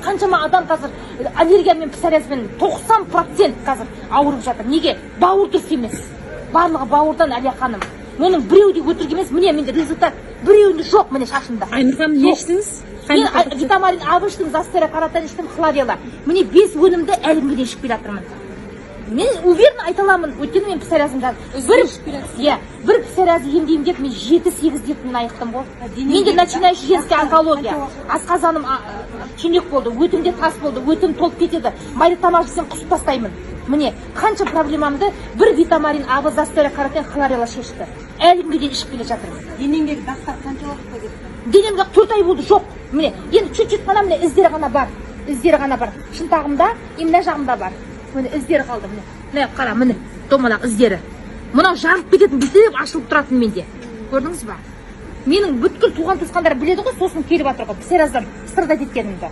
қаншама адам қазір аллергиямен псориазбен 90% қазір ауырып жатыр. Неге? Бауыр дұрыс емес. Барлығы бауырдан, Әлия ханым. Мұның біреуде өтірік емес. Міне менде результат біреуінде жоқ, міне шашымда. Айнұр ханым, не іштіңіз? Мен витамин А іштім, Застерокаротен іштім, хлорела. Міне 5 өнімді әлі күнге дейін ішіп келе жатырмын. Мен уверенно айта аламын, өйткені мен псориазым жатыр. Бір псориазды емдеймін деп мен 7-8 диетамен айықтым ғой. Менде начинающий женский онкология. Асқазаным түйнек болды, өтімде тас болды, өтім толып кетеді. Майда тамақ жесем құсып тастаймын. Міне қанша проблемамды бір витамин А, Застерокаротен, хлорела шешті. Әлі күнге дейін ішіп келе жатырмын. Денеңдегі дақтар қанша уақытта кетті? Денемде 4 ай болды, жоқ. Міне, енді чуть-чуть қана міне іздері ғана бар. Іздері ғана бар. Шынтағымда, мына жағымда бар. Міне іздері қалды, міне. Міне қара, міне домалақ іздері. Мынау жарып кететін, бүйтіп ашылып тұратын менде. Көрдіңіз ба? Менің бүткіл туған туысқандар біледі ғой, сосын келіп жатыр ғой, псориаздан сырда кеткенімді.